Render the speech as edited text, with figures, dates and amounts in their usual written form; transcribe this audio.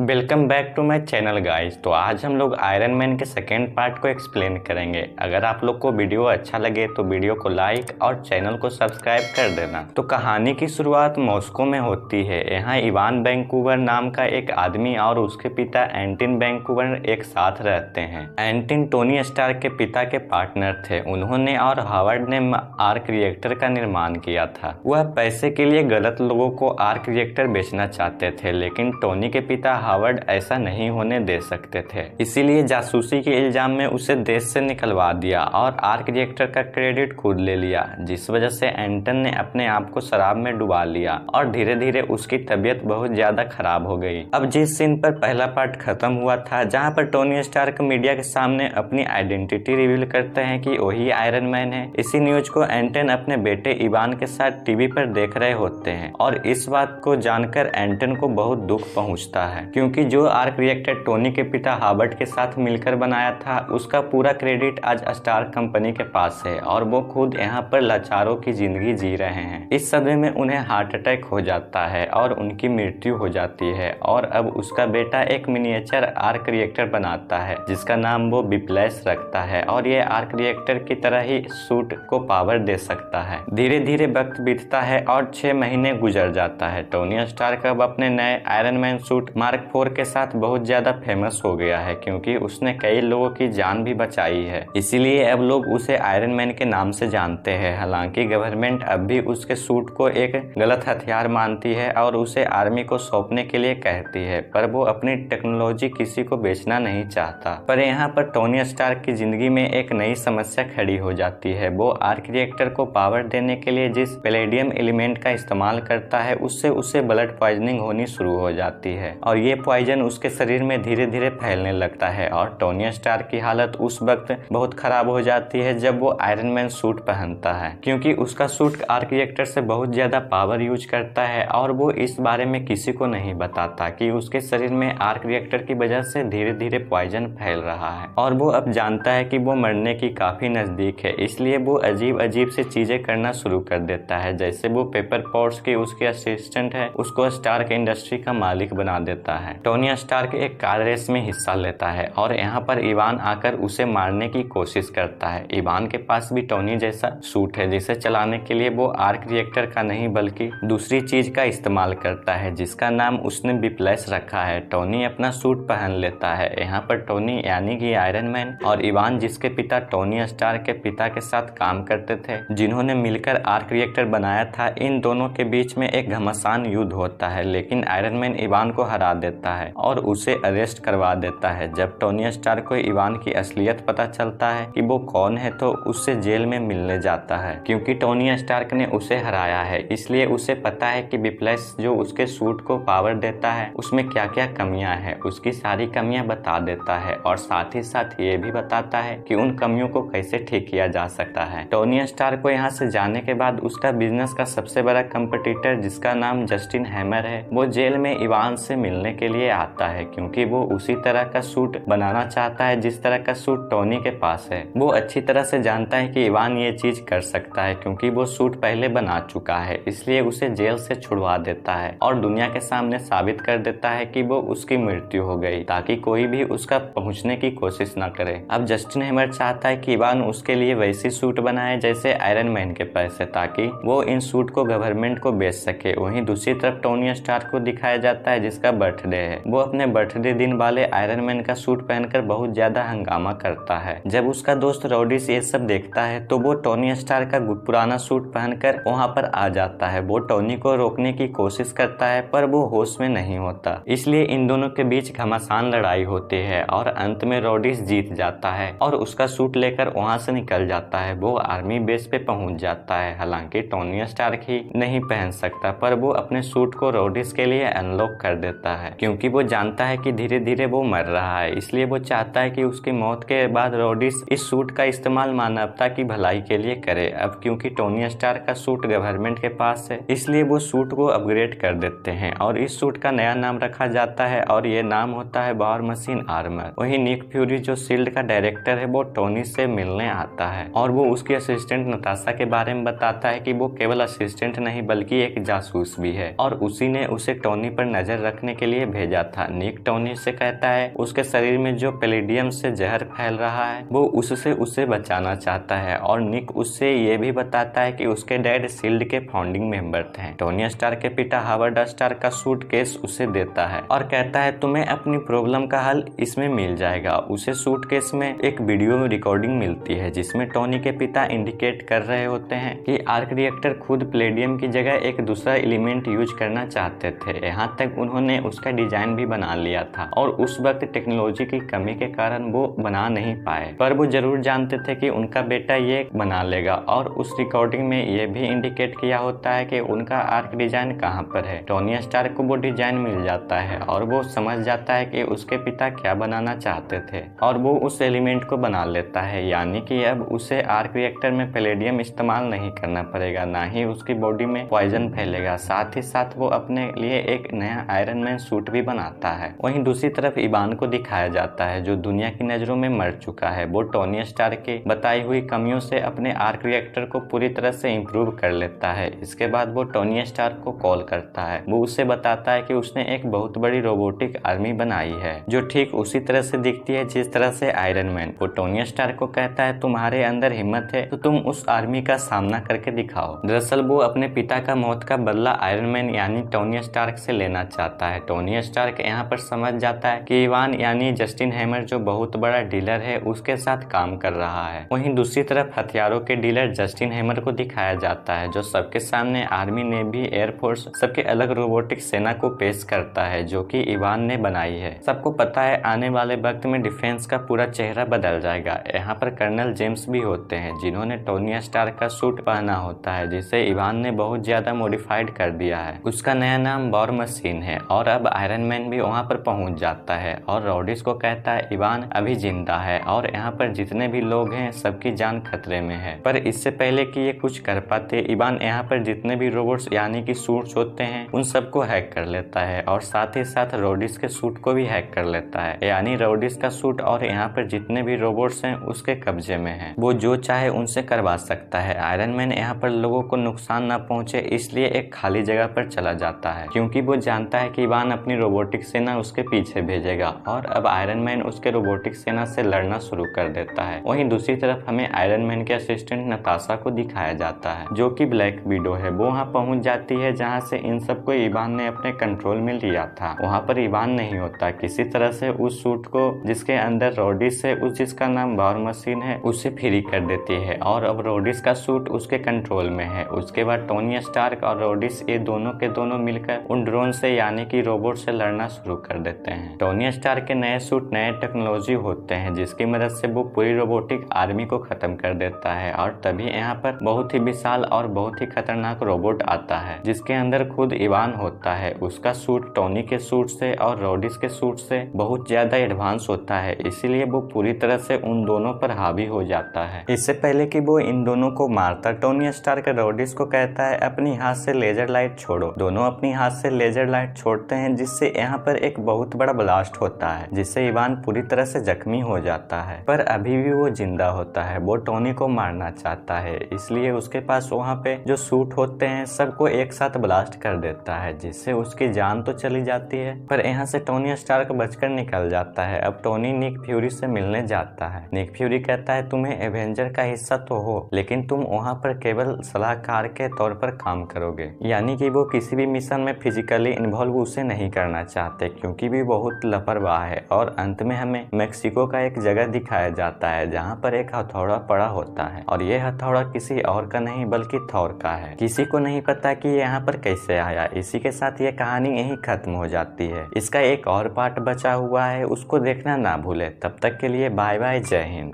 Welcome back to my channel guys. तो आज हम लोग आयरन मैन के सेकेंड पार्ट को एक्सप्लेन करेंगे। अगर आप लोग को वीडियो अच्छा लगे तो वीडियो को लाइक और चैनल को सब्सक्राइब कर देना। तो कहानी की शुरुआत मॉस्को में होती है। यहाँ इवान वैंकूवर नाम का एक आदमी और उसके पिता एंटिन वैंकूवर एक साथ रहते हैं। एंटिन टोनी स्टार्क के पिता के पार्टनर थे। उन्होंने और हावर्ड ने आर्क रिएक्टर का निर्माण किया था। वह पैसे के लिए गलत लोगों को आर्क रिएक्टर बेचना चाहते थे, लेकिन टोनी के पिता हावर्ड ऐसा नहीं होने दे सकते थे। इसीलिए जासूसी के इल्जाम में उसे देश से निकलवा दिया और आर्क रिएक्टर का क्रेडिट खुद ले लिया, जिस वजह से एंटन ने अपने आप को शराब में डुबा लिया और धीरे धीरे उसकी तबीयत बहुत ज्यादा खराब हो गई। अब जिस सीन पर पहला पार्ट खत्म हुआ था, जहाँ पर टोनी स्टार्क मीडिया के सामने अपनी आइडेंटिटी रिवील करते हैं कि वही आयरन मैन है, इसी न्यूज को एंटन अपने बेटे इवान के साथ टीवी पर देख रहे होते हैं और इस बात को जानकर एंटन को बहुत दुख पहुंचता है, क्योंकि जो आर्क रिएक्टर टोनी के पिता हावर्ड के साथ मिलकर बनाया था, उसका पूरा क्रेडिट आज स्टार्क कंपनी के पास है और वो खुद यहाँ पर लाचारों की जिंदगी जी रहे हैं। इस सदमे में उन्हें हार्ट अटैक हो जाता है और उनकी मृत्यु हो जाती है और अब उसका बेटा एक मिनिएचर आर्क रिएक्टर बनाता है जिसका नाम वो बिप्लेस रखता है और ये आर्क रिएक्टर की तरह ही सूट को पावर दे सकता है। धीरे धीरे वक्त बीतता है और 6 महीने गुजर जाता है। टोनी स्टार्क अब अपने नए आयरन मैन सूट मार्क 4 के साथ बहुत ज्यादा फेमस हो गया है, क्योंकि उसने कई लोगों की जान भी बचाई है। इसीलिए अब लोग उसे आयरन मैन के नाम से जानते हैं। हालांकि गवर्नमेंट अब भी उसके सूट को एक गलत हथियार मानती है और उसे आर्मी को सौंपने के लिए कहती है, पर वो अपनी टेक्नोलॉजी किसी को बेचना नहीं चाहता। पर यहाँ पर टोनी स्टार्क की जिंदगी में एक नई समस्या खड़ी हो जाती है। वो आर्क रिएक्टर को पावर देने के लिए जिस पैलेडियम एलिमेंट का इस्तेमाल करता है, उससे उसे ब्लड पॉइजनिंग होनी शुरू हो जाती है और ये पॉइजन उसके शरीर में धीरे धीरे फैलने लगता है और टोनी स्टार्क की हालत उस वक्त बहुत खराब हो जाती है जब वो आयरन मैन सूट पहनता है, क्योंकि उसका सूट आर्क रिएक्टर से बहुत ज्यादा पावर यूज करता है और वो इस बारे में किसी को नहीं बताता कि उसके शरीर में आर्क रिएक्टर की वजह से धीरे धीरे पॉइजन फैल रहा है और वो अब जानता है कि वो मरने की काफी नजदीक है। इसलिए वो अजीब अजीब से चीजें करना शुरू कर देता है, जैसे वो पेपर पॉट्स की उसके असिस्टेंट है उसको स्टार्क इंडस्ट्री का मालिक बना देता है। टोनी स्टार्क एक कार रेस में हिस्सा लेता है और यहाँ पर इवान आकर उसे मारने की कोशिश करता है। इवान के पास भी टोनी जैसा सूट है, जिसे चलाने के लिए वो आर्क रिएक्टर का नहीं बल्कि दूसरी चीज का इस्तेमाल करता है जिसका नाम उसने बिप्लेस रखा है। टोनी अपना सूट पहन लेता है। यहाँ पर टोनी यानी कि आयरन मैन और इवान, जिसके पिता टोनी स्टार्क के पिता के साथ काम करते थे, जिन्होंने मिलकर आर्क रिएक्टर बनाया था, इन दोनों के बीच में एक घमासान युद्ध होता है, लेकिन आयरन मैन इवान को हरा देता है और उसे अरेस्ट करवा देता है। जब टोनी स्टार्क को इवान की असलियत पता चलता है कि वो कौन है, तो उससे जेल में मिलने जाता है, क्योंकि टोनी स्टार्क ने उसे हराया है। इसलिए उसे पता है कि बिप्लेस जो उसके सूट को पावर देता है उसमें क्या क्या कमियां हैं। उसकी सारी कमियां बता देता है और साथ ही साथ ये भी बताता है कि उन कमियों को कैसे ठीक किया जा सकता है। टोनी स्टार्क को यहाँ से जाने के बाद उसका बिजनेस का सबसे बड़ा कंपटीटर, जिसका नाम जस्टिन हैमर है, वो जेल में इवान से मिलने के लिए आता है, क्योंकि वो उसी तरह का सूट बनाना चाहता है जिस तरह का सूट टोनी के पास है। वो अच्छी तरह से जानता है कि इवान ये चीज कर सकता है, क्योंकि वो सूट पहले बना चुका है। इसलिए उसे जेल से छुड़वा देता है और दुनिया के सामने साबित कर देता है कि वो उसकी मृत्यु हो गई, ताकि कोई भी उसका पहुंचने की कोशिश न करे। अब जस्टिन हैमर चाहता है कि इवान उसके लिए वैसी सूट बनाए जैसे आयरन मैन के पैसे, ताकि वो इन सूट को गवर्नमेंट को बेच सके। वहीं दूसरी तरफ टोनी स्टार्क को दिखाया जाता है जिसका बर्थडे है। वो अपने बर्थडे दिन वाले आयरन मैन का सूट पहनकर बहुत ज्यादा हंगामा करता है। जब उसका दोस्त रोडिस ये सब देखता है तो वो टोनी स्टार्क का पुराना सूट पहनकर वहाँ पर आ जाता है। वो टोनी को रोकने की कोशिश करता है, पर वो होश में नहीं होता। इसलिए इन दोनों के बीच घमासान लड़ाई होती है और अंत में रोडिस जीत जाता है और उसका सूट लेकर वहाँ से निकल जाता है। वो आर्मी बेस पे पहुंच जाता है। हालांकि टोनी स्टार्क ही नहीं पहन सकता, पर वो अपने सूट को रोडिस के लिए अनलॉक कर देता है, क्योंकि वो जानता है कि धीरे धीरे वो मर रहा है। इसलिए वो चाहता है कि उसकी मौत के बाद रोडिस इस सूट का इस्तेमाल मानवता की भलाई के लिए करे। अब क्योंकि टोनी स्टार्क का सूट गवर्नमेंट के पास है, इसलिए वो सूट को अपग्रेड कर देते हैं और इस सूट का नया नाम रखा जाता है और ये नाम होता है वॉर मशीन आर्मर। वही निक फ्यूरी जो शील्ड का डायरेक्टर है, वो टोनी से मिलने आता है और वो उसकी असिस्टेंट नताशा के बारे में बताता है कि वो केवल असिस्टेंट नहीं बल्कि एक जासूस भी है और उसी ने उसे टोनी पर नजर रखने के लिए भेजा था। निक टोनी से कहता है उसके शरीर में जो पैलेडियम से जहर फैल रहा है वो उससे उसे बचाना चाहता है, और निक उससे ये भी बताता है कि उसके डैड शील्ड के फाउंडिंग मेंबर थे। टोनी स्टार्क के पिता हावर्ड स्टार्क का सूटकेस उसे देता है और कहता है तुम्हें अपनी प्रॉब्लम का हल इसमें मिल जाएगा। उसे सूटकेस में एक वीडियो रिकॉर्डिंग मिलती है जिसमें टोनी के पिता इंडिकेट कर रहे होते हैं कि आर्क रिएक्टर खुद प्लेडियम की जगह एक दूसरा एलिमेंट यूज करना चाहते थे। यहाँ तक उन्होंने उसका डिजाइन भी बना लिया था और उस वक्त टेक्नोलॉजी की कमी के कारण वो बना नहीं पाए, पर वो जरूर जानते थे कि उनका बेटा ये बना लेगा। और उस रिकॉर्डिंग में ये भी इंडिकेट किया होता है कि उनका आर्क डिजाइन कहाँ पर है। टोनी स्टार्क को वो डिजाइन मिल जाता है और वो समझ जाता है कि उसके पिता क्या बनाना चाहते थे और वो उस एलिमेंट को बना लेता है, यानी कि अब उसे आर्क रिएक्टर में पैलेडियम इस्तेमाल नहीं करना पड़ेगा, ना ही उसकी बॉडी में पॉइजन फैलेगा। साथ ही साथ वो अपने लिए एक नया आयरन मैन सूट भी बनाता है। वहीं दूसरी तरफ इवान को दिखाया जाता है जो दुनिया की नजरों में मर चुका है। वो टोनी स्टार्क की बताई हुई कमियों से अपने आर्क रिएक्टर को पूरी तरह से इम्प्रूव कर लेता है। इसके बाद वो टोनी स्टार्क को कॉल करता है। वो उसे बताता है कि उसने एक बहुत बड़ी रोबोटिक आर्मी बनाई है जो ठीक उसी तरह से दिखती है जिस तरह से आयरन मैन। वो टोनी स्टार्क को कहता है तुम्हारे अंदर हिम्मत है तो तुम उस आर्मी का सामना करके दिखाओ। दरअसल वो अपने पिता का मौत का बदला आयरन मैन यानी टोनी स्टार्क से लेना चाहता है। टोनी स्टार्क यहाँ पर समझ जाता है कि इवान यानी जस्टिन हैमर जो बहुत बड़ा डीलर है उसके साथ काम कर रहा है। वहीं दूसरी तरफ हथियारों के डीलर जस्टिन हैमर को दिखाया जाता है जो सबके सामने आर्मी, नेवी, एयरफोर्स सबके अलग रोबोटिक सेना को पेश करता है जो कि इवान ने बनाई है। सबको पता है आने वाले वक्त में डिफेंस का पूरा चेहरा बदल जाएगा। यहाँ पर कर्नल जेम्स भी होते हैं जिन्होंने टोनी स्टार्क का सूट पहना होता है जिसे इवान ने बहुत ज्यादा मॉडिफाइड कर दिया है। उसका नया नाम वॉर मशीन है और अब आयरन मैन भी वहाँ पर पहुँच जाता है और रॉडिस को कहता है इवान अभी जिंदा है और यहाँ पर जितने भी लोग हैं सबकी जान खतरे में है। पर इससे पहले कि ये कुछ कर पाते इवान यहाँ पर जितने भी रोबोट्स यानी कि सूट्स होते हैं उन सबको हैक कर लेता है और साथ ही साथ रॉडिस के सूट को भी हैक कर लेता है, यानी रॉडिस का सूट और यहाँ पर जितने भी रोबोट्स हैं उसके कब्जे में है। वो जो चाहे उनसे करवा सकता है। आयरन मैन यहाँ पर लोगों को नुकसान न पहुंचे इसलिए एक खाली जगह पर चला जाता है क्योंकि वो जानता है कि इवान अपनी रोबोटिक सेना उसके पीछे भेजेगा और अब आयरन मैन उसके रोबोटिक सेना से लड़ना शुरू कर देता है। वहीं दूसरी तरफ हमें आयरन मैन के असिस्टेंट नताशा को दिखाया जाता है जो कि ब्लैक विडो है। वो वहाँ पहुंच जाती है जहाँ से इन सबको इवान ने अपने कंट्रोल में लिया था। वहाँ पर इवान नहीं होता, किसी तरह से उस सूट को जिसके अंदर रॉडिस है उस जिसका नाम वॉर मशीन है उसे फ्री कर देती है और अब रॉडिस का सूट उसके कंट्रोल में है। उसके बाद टोनी स्टार्क और रॉडिस ये दोनों के दोनों मिलकर उन ड्रोन से यानी कि रोबोट से लड़ना शुरू कर देते हैं। टोनी स्टार्क के नए सूट नए टेक्नोलॉजी होते हैं जिसकी मदद से वो पूरी रोबोटिक आर्मी को खत्म कर देता है और तभी यहाँ पर बहुत ही विशाल और बहुत ही खतरनाक रोबोट आता है जिसके अंदर खुद इवान होता है। उसका सूट टोनी के सूट से और रॉडिस के सूट से बहुत ज्यादा एडवांस होता है, इसीलिए वो पूरी तरह से उन दोनों पर हावी हो जाता है। इससे पहले कि वो इन दोनों को मारता टोनी स्टार्क रॉडिस को कहता है अपनी हाथ से लेजर लाइट छोड़ो। दोनों अपनी हाथ से लेजर लाइट छोड़ते हैं जिससे यहाँ पर एक बहुत बड़ा ब्लास्ट होता है जिससे इवान पूरी तरह से जख्मी हो जाता है, पर अभी भी वो जिंदा होता है। वो टोनी को मारना चाहता है इसलिए उसके पास वहाँ पे जो सूट होते हैं सबको एक साथ ब्लास्ट कर देता है जिससे उसकी जान तो चली जाती है, पर यहाँ से टोनी स्टार्क बचकर निकल जाता है। अब टोनी निक फ्यूरी से मिलने जाता है। निक फ्यूरी कहता है तुम्हें एवेंजर का हिस्सा तो हो लेकिन तुम वहाँ पर केवल सलाहकार के तौर पर काम करोगे, यानी कि वो किसी भी मिशन में फिजिकली इन्वॉल्व उसे नहीं करना चाहते क्योंकि भी बहुत लापरवाह है। और अंत में हमें मेक्सिको का एक जगह दिखाया जाता है जहाँ पर एक हथौड़ा पड़ा होता है और ये हथौड़ा किसी और का नहीं बल्कि थॉर का है। किसी को नहीं पता कि यहाँ पर कैसे आया। इसी के साथ ये कहानी यहीं खत्म हो जाती है। इसका एक और पार्ट बचा हुआ है, उसको देखना ना भूले। तब तक के लिए बाय बाय, जय हिंद।